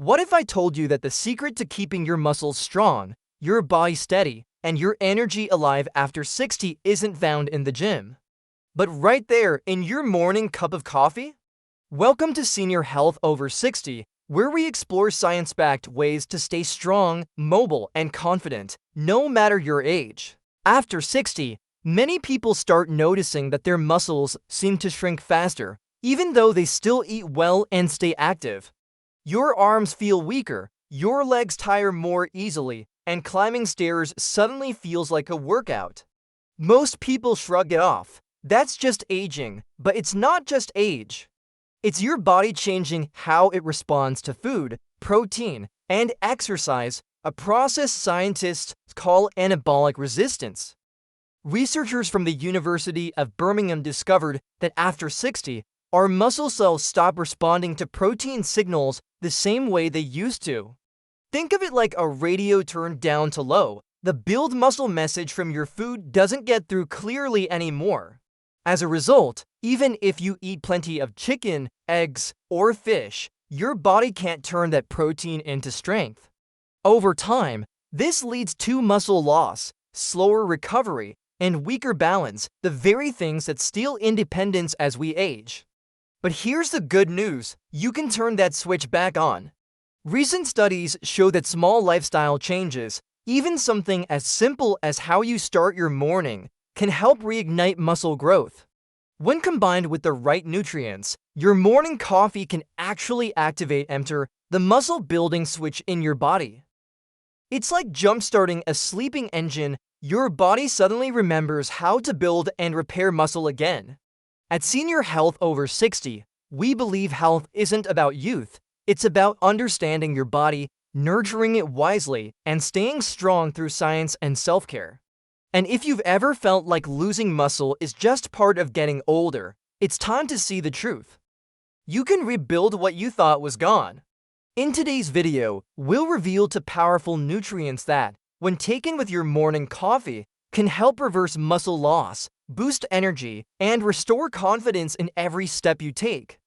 What if I told you that the secret to keeping your muscles strong, your body steady, and your energy alive after 60 isn't found in the gym, but right there in your morning cup of coffee? Welcome to Senior Health Over 60, where we explore science-backed ways to stay strong, mobile, and confident, no matter your age. After 60, many people start noticing that their muscles seem to shrink faster, even though they still eat well and stay active. Your arms feel weaker, your legs tire more easily, and climbing stairs suddenly feels like a workout. Most people shrug it off. That's just aging, but it's not just age. It's your body changing how it responds to food, protein, and exercise, a process scientists call anabolic resistance. Researchers from the University of Birmingham discovered that after 60, our muscle cells stop responding to protein signals the same way they used to. Think of it like a radio turned down to low. The build muscle message from your food doesn't get through clearly anymore. As a result, even if you eat plenty of chicken, eggs, or fish, your body can't turn that protein into strength. Over time, this leads to muscle loss, slower recovery, and weaker balance, the very things that steal independence as we age. But here's the good news, you can turn that switch back on. Recent studies show that small lifestyle changes, even something as simple as how you start your morning, can help reignite muscle growth. When combined with the right nutrients, your morning coffee can actually activate the muscle building switch in your body. It's like jump-starting a sleeping engine. Your body suddenly remembers how to build and repair muscle again. At Senior Health Over 60, we believe health isn't about youth. It's about understanding your body, nurturing it wisely, and staying strong through science and self-care. And if you've ever felt like losing muscle is just part of getting older, it's time to see the truth. You can rebuild what you thought was gone. In today's video, we'll reveal two powerful nutrients that, when taken with your morning coffee, can help reverse muscle loss, boost energy, and restore confidence in every step you take.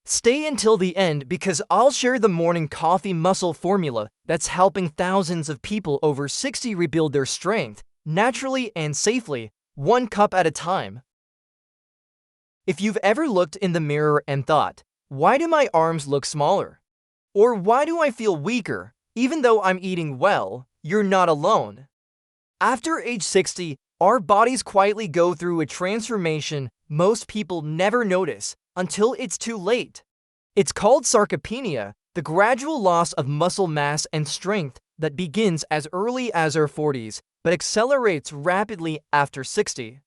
Stay until the end because I'll share the morning coffee muscle formula that's helping thousands of people over 60 rebuild their strength, naturally and safely, one cup at a time. If you've ever looked in the mirror and thought, why do my arms look smaller? Or why do I feel weaker, even though I'm eating well, you're not alone. After age 60, our bodies quietly go through a transformation most people never notice until it's too late. It's called sarcopenia, the gradual loss of muscle mass and strength that begins as early as our 40s, but accelerates rapidly after 60.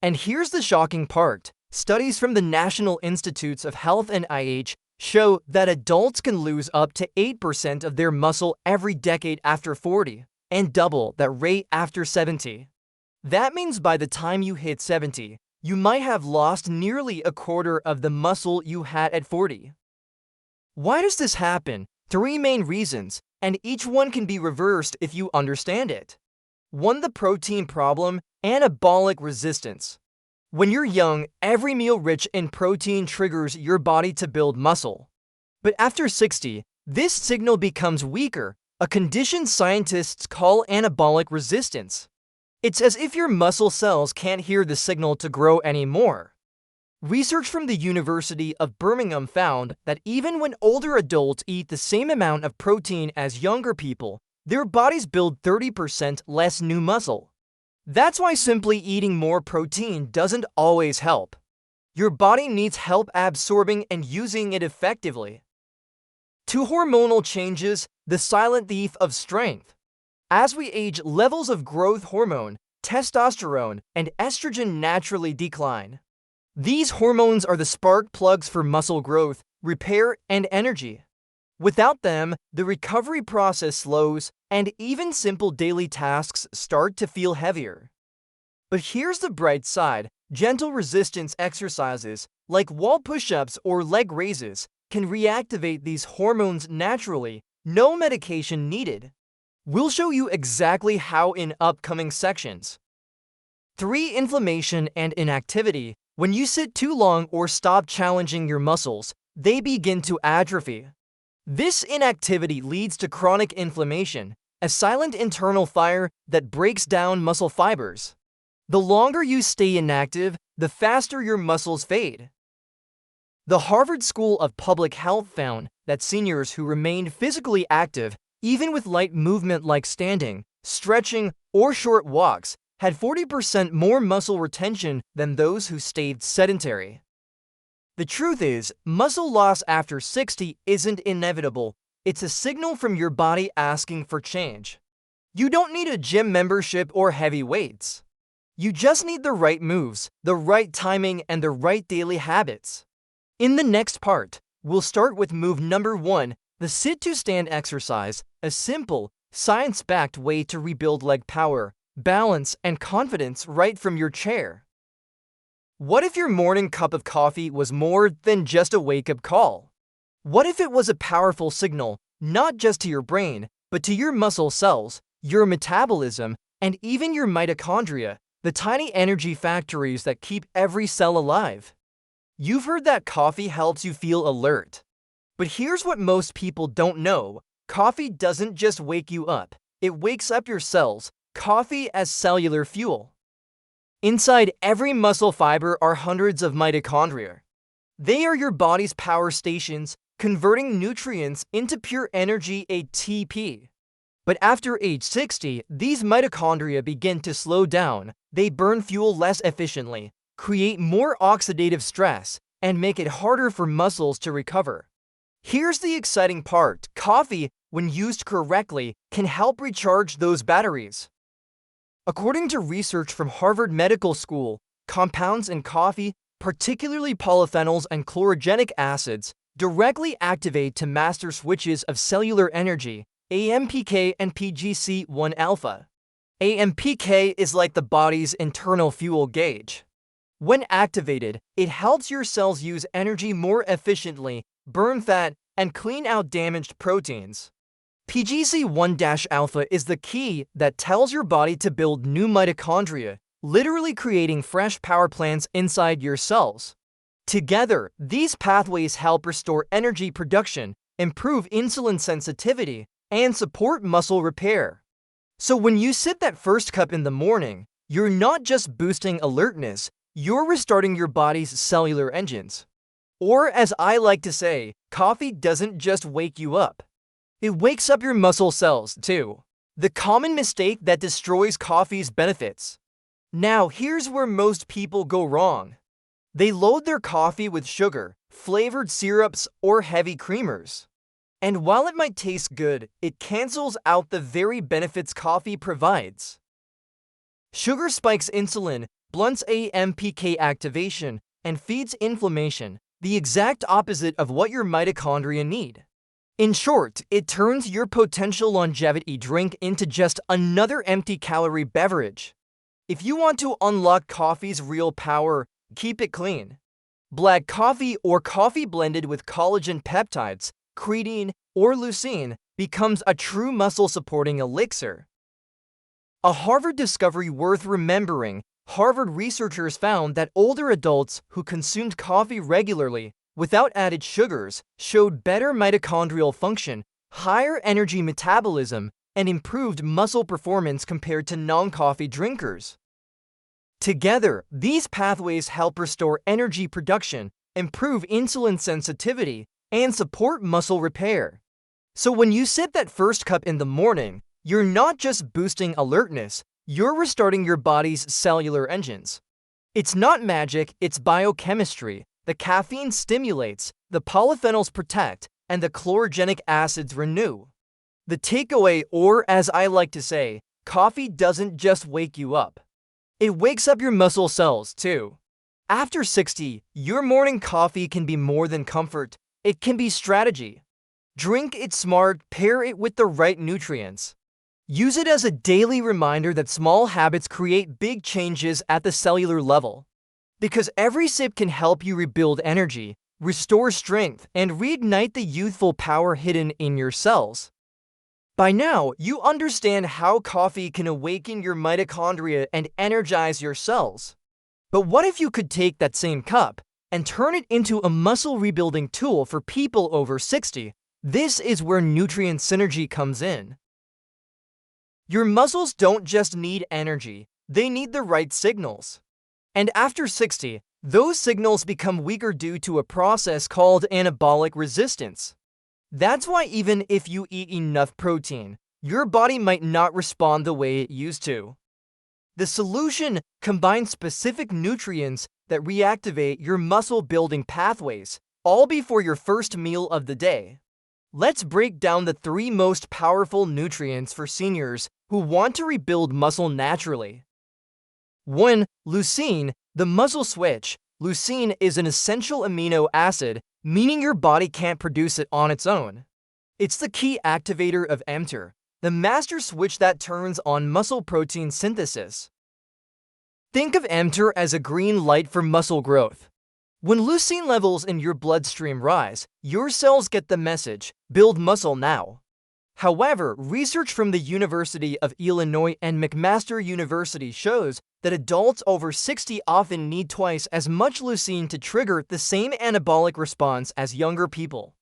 And here's the shocking part. Studies from the National Institutes of Health and IH show that adults can lose up to 8% of their muscle every decade after 40, and double that rate after 70. That means by the time you hit 70, you might have lost nearly a quarter of the muscle you had at 40. Why does this happen? 3 main reasons, and each one can be reversed if you understand it. 1. The protein problem, anabolic resistance. When you're young, every meal rich in protein triggers your body to build muscle. But after 60, this signal becomes weaker, a condition scientists call anabolic resistance. It's as if your muscle cells can't hear the signal to grow anymore. Research from the University of Birmingham found that even when older adults eat the same amount of protein as younger people, their bodies build 30% less new muscle. That's why simply eating more protein doesn't always help. Your body needs help absorbing and using it effectively. 2. Hormonal changes, the silent thief of strength. As we age, levels of growth hormone, testosterone, and estrogen naturally decline. These hormones are the spark plugs for muscle growth, repair, and energy. Without them, the recovery process slows, and even simple daily tasks start to feel heavier. But here's the bright side. Gentle resistance exercises, like wall push-ups or leg raises, can reactivate these hormones naturally, no medication needed. We'll show you exactly how in upcoming sections. 3. Inflammation and inactivity. When you sit too long or stop challenging your muscles, they begin to atrophy. This inactivity leads to chronic inflammation, a silent internal fire that breaks down muscle fibers. The longer you stay inactive, the faster your muscles fade. The Harvard School of Public Health found that seniors who remained physically active, even with light movement like standing, stretching, or short walks, had 40% more muscle retention than those who stayed sedentary. The truth is, muscle loss after 60 isn't inevitable. It's a signal from your body asking for change. You don't need a gym membership or heavy weights. You just need the right moves, the right timing, and the right daily habits. In the next part, we'll start with move number 1, the sit-to-stand exercise, a simple, science-backed way to rebuild leg power, balance, and confidence right from your chair. What if your morning cup of coffee was more than just a wake-up call? What if it was a powerful signal, not just to your brain, but to your muscle cells, your metabolism, and even your mitochondria, the tiny energy factories that keep every cell alive? You've heard that coffee helps you feel alert. But here's what most people don't know. Coffee doesn't just wake you up. It wakes up your cells. Coffee as cellular fuel. Inside every muscle fiber are hundreds of mitochondria. They are your body's power stations, converting nutrients into pure energy, ATP. But after age 60, these mitochondria begin to slow down. They burn fuel less efficiently, create more oxidative stress, and make it harder for muscles to recover. Here's the exciting part. Coffee, when used correctly, can help recharge those batteries. According to research from Harvard Medical School, compounds in coffee, particularly polyphenols and chlorogenic acids, directly activate to master switches of cellular energy, AMPK and PGC1-alpha. AMPK is like the body's internal fuel gauge. When activated, it helps your cells use energy more efficiently, burn fat, and clean out damaged proteins. PGC1-alpha is the key that tells your body to build new mitochondria, literally creating fresh power plants inside your cells. Together, these pathways help restore energy production, improve insulin sensitivity, and support muscle repair. So when you sip that first cup in the morning, you're not just boosting alertness, you're restarting your body's cellular engines. Or as I like to say, coffee doesn't just wake you up. It wakes up your muscle cells too. The common mistake that destroys coffee's benefits. Now here's where most people go wrong. They load their coffee with sugar, flavored syrups, or heavy creamers. And while it might taste good, it cancels out the very benefits coffee provides. Sugar spikes insulin, blunts AMPK activation, and feeds inflammation, the exact opposite of what your mitochondria need. In short, it turns your potential longevity drink into just another empty-calorie beverage. If you want to unlock coffee's real power, keep it clean. Black coffee or coffee blended with collagen peptides, creatine, or leucine becomes a true muscle-supporting elixir. A Harvard discovery worth remembering. Harvard researchers found that older adults who consumed coffee regularly without added sugars showed better mitochondrial function, higher energy metabolism, and improved muscle performance compared to non-coffee drinkers. Together, these pathways help restore energy production, improve insulin sensitivity, and support muscle repair. So when you sip that first cup in the morning, you're not just boosting alertness, you're restarting your body's cellular engines. It's not magic, it's biochemistry. The caffeine stimulates, the polyphenols protect, and the chlorogenic acids renew. The takeaway, or as I like to say, coffee doesn't just wake you up. It wakes up your muscle cells too. After 60, your morning coffee can be more than comfort, it can be strategy. Drink it smart, pair it with the right nutrients. Use it as a daily reminder that small habits create big changes at the cellular level. Because every sip can help you rebuild energy, restore strength, and reignite the youthful power hidden in your cells. By now, you understand how coffee can awaken your mitochondria and energize your cells. But what if you could take that same cup and turn it into a muscle rebuilding tool for people over 60? This is where nutrient synergy comes in. Your muscles don't just need energy, they need the right signals. And after 60, those signals become weaker due to a process called anabolic resistance. That's why even if you eat enough protein, your body might not respond the way it used to. The solution combines specific nutrients that reactivate your muscle-building pathways, all before your first meal of the day. Let's break down the 3 most powerful nutrients for seniors who want to rebuild muscle naturally. 1. Leucine, the muscle switch. Leucine is an essential amino acid, meaning your body can't produce it on its own. It's the key activator of mTOR, the master switch that turns on muscle protein synthesis. Think of mTOR as a green light for muscle growth. When leucine levels in your bloodstream rise, your cells get the message, build muscle now. However, research from the University of Illinois and McMaster University shows that adults over 60 often need twice as much leucine to trigger the same anabolic response as younger people.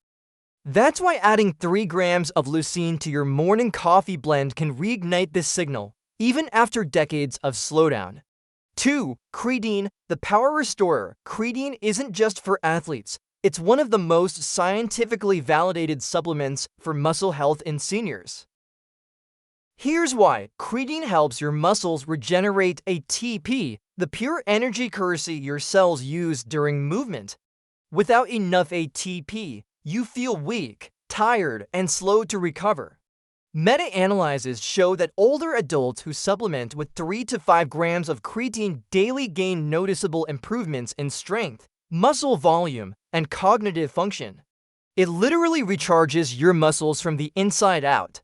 That's why adding 3 grams of leucine to your morning coffee blend can reignite this signal, even after decades of slowdown. 2. Creatine, the power restorer. Creatine isn't just for athletes. It's one of the most scientifically validated supplements for muscle health in seniors. Here's why. Creatine helps your muscles regenerate ATP, the pure energy currency your cells use during movement. Without enough ATP, you feel weak, tired, and slow to recover. Meta-analyses show that older adults who supplement with 3 to 5 grams of creatine daily gain noticeable improvements in strength, muscle volume, and cognitive function. It literally recharges your muscles from the inside out.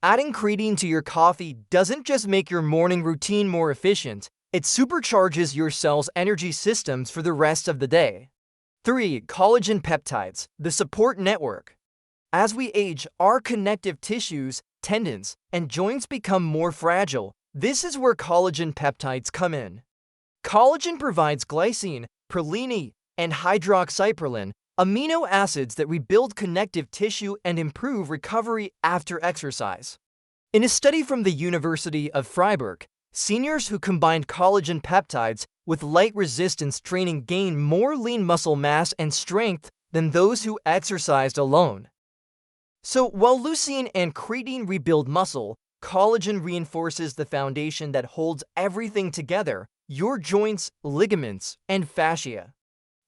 Adding creatine to your coffee doesn't just make your morning routine more efficient, it supercharges your cells' energy systems for the rest of the day. 3. Collagen peptides, the support network. As we age, our connective tissues, tendons, and joints become more fragile. This is where collagen peptides come in. Collagen provides glycine, proline, and hydroxyproline, amino acids that rebuild connective tissue and improve recovery after exercise. In a study from the University of Freiburg, seniors who combined collagen peptides with light resistance training gained more lean muscle mass and strength than those who exercised alone. So while leucine and creatine rebuild muscle, collagen reinforces the foundation that holds everything together: your joints, ligaments, and fascia.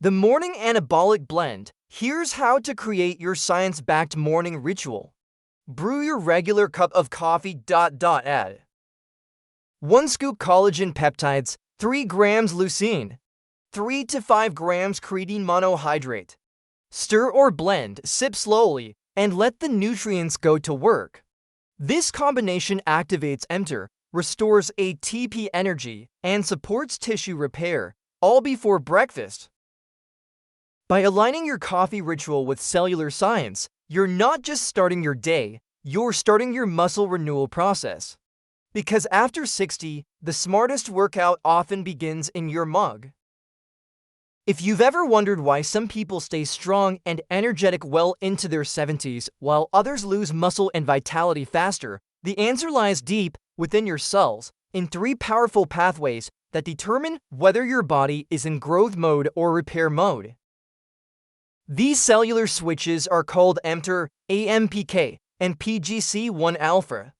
The morning anabolic blend. Here's how to create your science-backed morning ritual. Brew your regular cup of coffee. Add 1 scoop collagen peptides, 3 grams leucine, 3 to 5 grams creatine monohydrate. Stir or blend, sip slowly, and let the nutrients go to work. This combination activates mTOR, restores ATP energy, and supports tissue repair, all before breakfast. By aligning your coffee ritual with cellular science, you're not just starting your day, you're starting your muscle renewal process. Because after 60, the smartest workout often begins in your mug. If you've ever wondered why some people stay strong and energetic well into their 70s while others lose muscle and vitality faster, the answer lies deep within your cells, in 3 powerful pathways that determine whether your body is in growth mode or repair mode. These cellular switches are called mTOR, AMPK, and PGC1-alpha.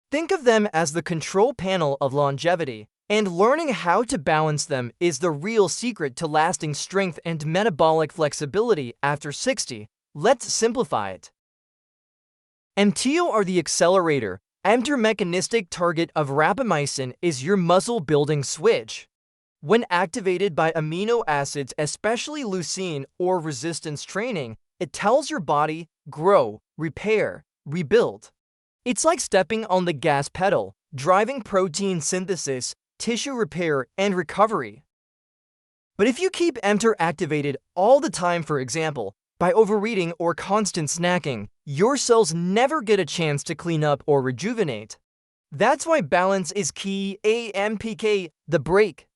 Think of them as the control panel of longevity, and learning how to balance them is the real secret to lasting strength and metabolic flexibility after 60. Let's simplify it. mTOR are the accelerator. mTOR mechanistic target of rapamycin is your muscle-building switch. When activated by amino acids, especially leucine or resistance training, it tells your body, grow, repair, rebuild. It's like stepping on the gas pedal, driving protein synthesis, tissue repair, and recovery. But if you keep mTOR activated all the time, for example, by overeating or constant snacking, your cells never get a chance to clean up or rejuvenate. That's why balance is key. AMPK, the brake.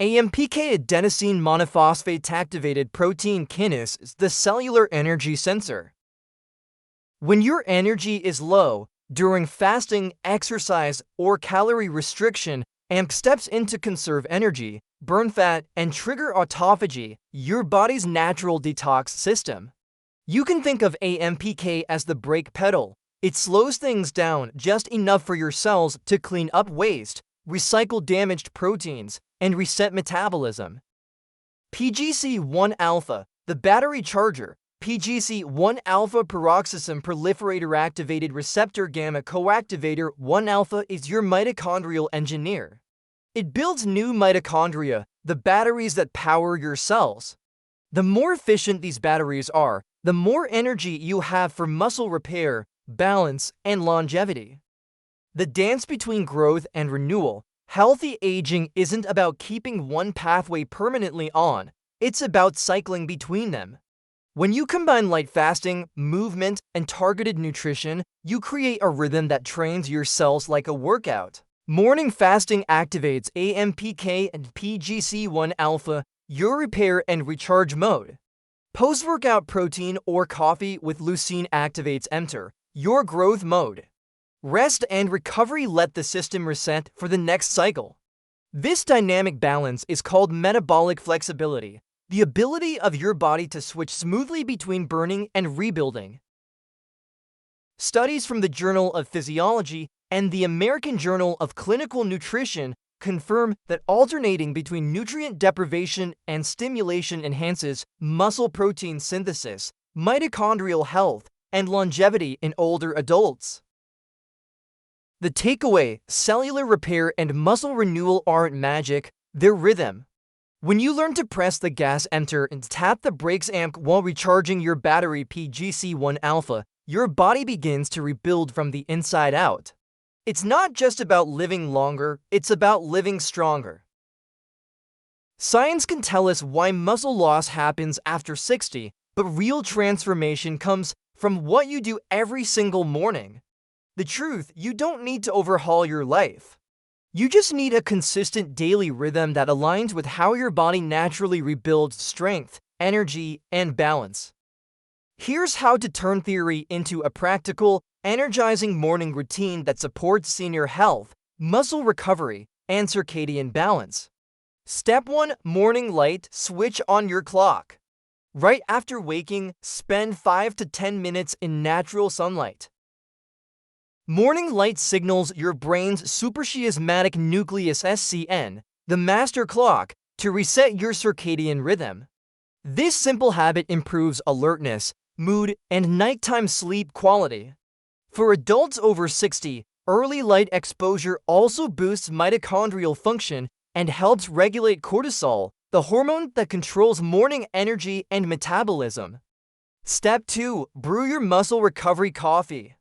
AMPK, adenosine monophosphate activated protein kinase, is the cellular energy sensor. When your energy is low, during fasting, exercise, or calorie restriction, AMP steps in to conserve energy, burn fat, and trigger autophagy, your body's natural detox system. You can think of AMPK as the brake pedal. It slows things down just enough for your cells to clean up waste, recycle damaged proteins, and reset metabolism. PGC-1-alpha, the battery charger. PGC-1-alpha peroxisome proliferator activated receptor gamma coactivator 1-alpha is your mitochondrial engineer. It builds new mitochondria, the batteries that power your cells. The more efficient these batteries are, the more energy you have for muscle repair, balance, and longevity. The dance between growth and renewal. Healthy aging isn't about keeping one pathway permanently on, it's about cycling between them. When you combine light fasting, movement, and targeted nutrition, you create a rhythm that trains your cells like a workout. Morning fasting activates AMPK and PGC-1-alpha, your repair and recharge mode. Post-workout protein or coffee with leucine activates mTOR, your growth mode. Rest and recovery let the system reset for the next cycle. This dynamic balance is called metabolic flexibility, the ability of your body to switch smoothly between burning and rebuilding. Studies from the Journal of Physiology and the American Journal of Clinical Nutrition confirm that alternating between nutrient deprivation and stimulation enhances muscle protein synthesis, mitochondrial health, and longevity in older adults. The takeaway: cellular repair and muscle renewal aren't magic, they're rhythm. When you learn to press the gas enter and tap the brakes amp while recharging your battery PGC-1-alpha, your body begins to rebuild from the inside out. It's not just about living longer, it's about living stronger. Science can tell us why muscle loss happens after 60, but real transformation comes from what you do every single morning. The truth: you don't need to overhaul your life. You just need a consistent daily rhythm that aligns with how your body naturally rebuilds strength, energy, and balance. Here's how to turn theory into a practical, energizing morning routine that supports senior health, muscle recovery, and circadian balance. Step 1. Morning light. Switch on your clock. Right after waking, spend 5 to 10 minutes in natural sunlight. Morning light signals your brain's suprachiasmatic nucleus (SCN), the master clock, to reset your circadian rhythm. This simple habit improves alertness, mood, and nighttime sleep quality. For adults over 60, early light exposure also boosts mitochondrial function and helps regulate cortisol, the hormone that controls morning energy and metabolism. Step 2. Brew your muscle recovery coffee.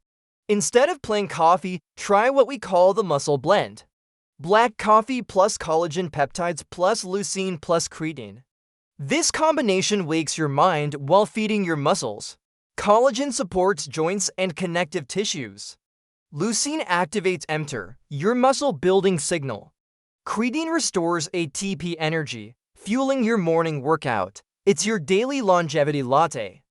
Instead of plain coffee, try what we call the muscle blend. Black coffee plus collagen peptides plus leucine plus creatine. This combination wakes your mind while feeding your muscles. Collagen supports joints and connective tissues. Leucine activates mTOR, your muscle-building signal. Creatine restores ATP energy, fueling your morning workout. It's your daily longevity latte.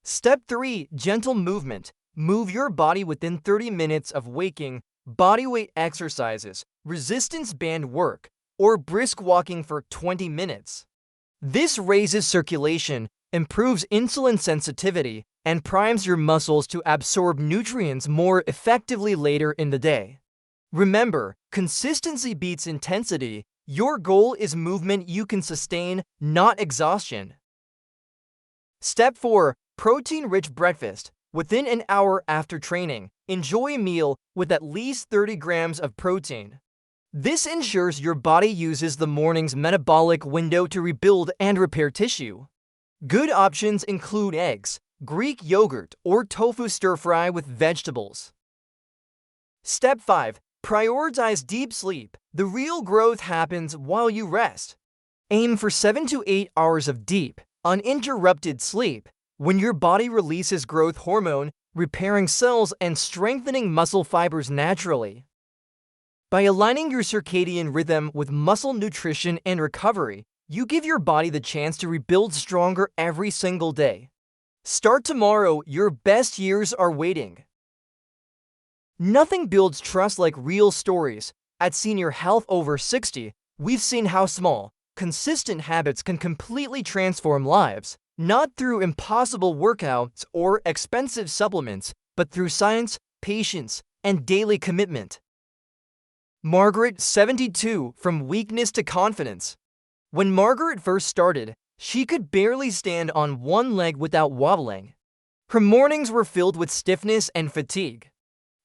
Step 3. Gentle movement. Move your body within 30 minutes of waking. Bodyweight exercises, resistance band work, or brisk walking for 20 minutes. This raises circulation, improves insulin sensitivity, and primes your muscles to absorb nutrients more effectively later in the day. Remember, consistency beats intensity. Your goal is movement you can sustain, not exhaustion. Step 4. Protein-rich breakfast. Within an hour after training, enjoy a meal with at least 30 grams of protein. This ensures your body uses the morning's metabolic window to rebuild and repair tissue. Good options include eggs, Greek yogurt, or tofu stir-fry with vegetables. Step 5. Prioritize deep sleep. The real growth happens while you rest. Aim for 7 to 8 hours of deep, uninterrupted sleep, when your body releases growth hormone, repairing cells and strengthening muscle fibers naturally. By aligning your circadian rhythm with muscle nutrition and recovery, you give your body the chance to rebuild stronger every single day. Start tomorrow, your best years are waiting. Nothing builds trust like real stories. At Senior Health Over 60, we've seen how small, consistent habits can completely transform lives, not through impossible workouts or expensive supplements, but through science, patience, and daily commitment. Margaret, 72, from weakness to confidence. When Margaret first started, she could barely stand on one leg without wobbling. Her mornings were filled with stiffness and fatigue.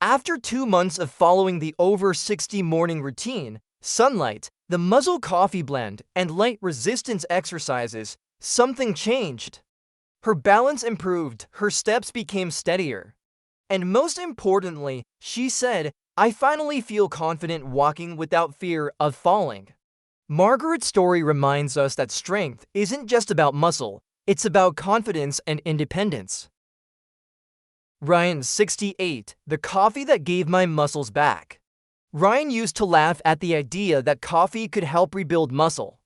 After 2 months of following the Over 60 morning routine, sunlight, the muzzle coffee blend, and light resistance exercises, something changed. Her balance improved, her steps became steadier. And most importantly, she said, "I finally feel confident walking without fear of falling." Margaret's story reminds us that strength isn't just about muscle, it's about confidence and independence. Ryan, 68, the coffee that gave my muscles back. Ryan used to laugh at the idea that coffee could help rebuild muscle.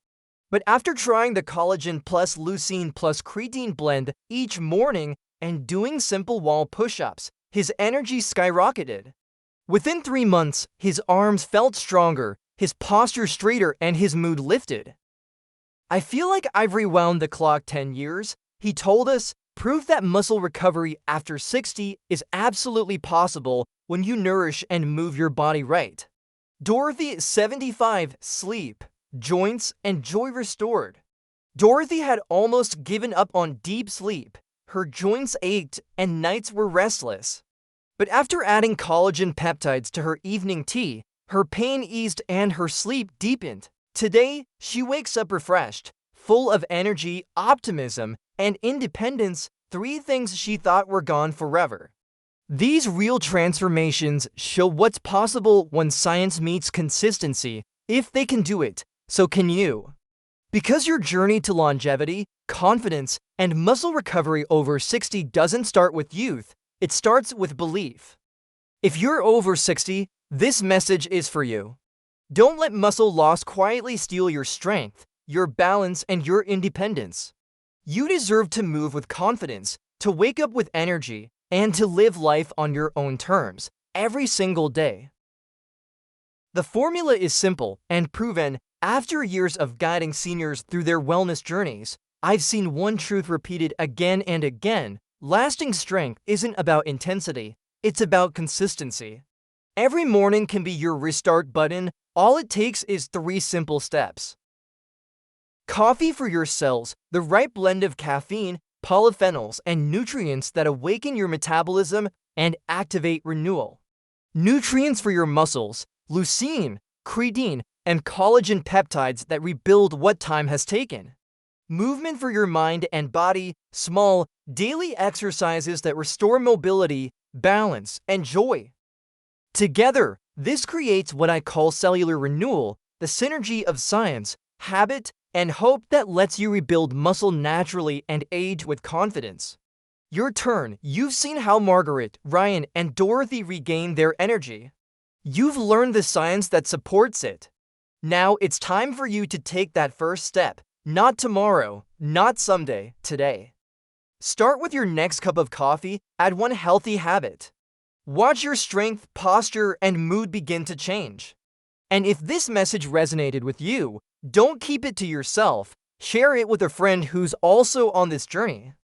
But after trying the collagen plus leucine plus creatine blend each morning and doing simple wall push-ups, his energy skyrocketed. Within 3 months, his arms felt stronger, his posture straighter, and his mood lifted. "I feel like I've rewound the clock 10 years, he told us, proof that muscle recovery after 60 is absolutely possible when you nourish and move your body right. Dorothy, 75, sleep, joints, and joy restored. Dorothy had almost given up on deep sleep. Her joints ached and nights were restless. But after adding collagen peptides to her evening tea, her pain eased and her sleep deepened. Today, she wakes up refreshed, full of energy, optimism, and independence, 3 things she thought were gone forever." These real transformations show what's possible when science meets consistency. If they can do it, so can you. Because your journey to longevity, confidence, and muscle recovery over 60 doesn't start with youth, it starts with belief. If you're over 60, this message is for you. Don't let muscle loss quietly steal your strength, your balance, and your independence. You deserve to move with confidence, to wake up with energy, and to live life on your own terms, every single day. The formula is simple and proven. After years of guiding seniors through their wellness journeys, I've seen one truth repeated again and again: lasting strength isn't about intensity, it's about consistency. Every morning can be your restart button. All it takes is 3 simple steps. Coffee for your cells, the right blend of caffeine, polyphenols, and nutrients that awaken your metabolism and activate renewal. Nutrients for your muscles, leucine, creatine, and collagen peptides that rebuild what time has taken. Movement for your mind and body, small, daily exercises that restore mobility, balance, and joy. Together, this creates what I call cellular renewal, the synergy of science, habit, and hope that lets you rebuild muscle naturally and age with confidence. Your turn. You've seen how Margaret, Ryan, and Dorothy regain their energy. You've learned the science that supports it. Now it's time for you to take that first step. Not tomorrow, not someday, today. Start with your next cup of coffee. Add one healthy habit. Watch your strength, posture, and mood begin to change. And if this message resonated with you, don't keep it to yourself. Share it with a friend who's also on this journey.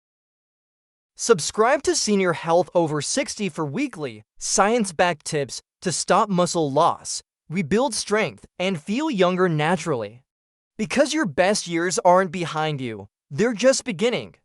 Subscribe to Senior Health Over 60 for weekly, science-backed tips to stop muscle loss, rebuild strength, and feel younger naturally. Because your best years aren't behind you, they're just beginning.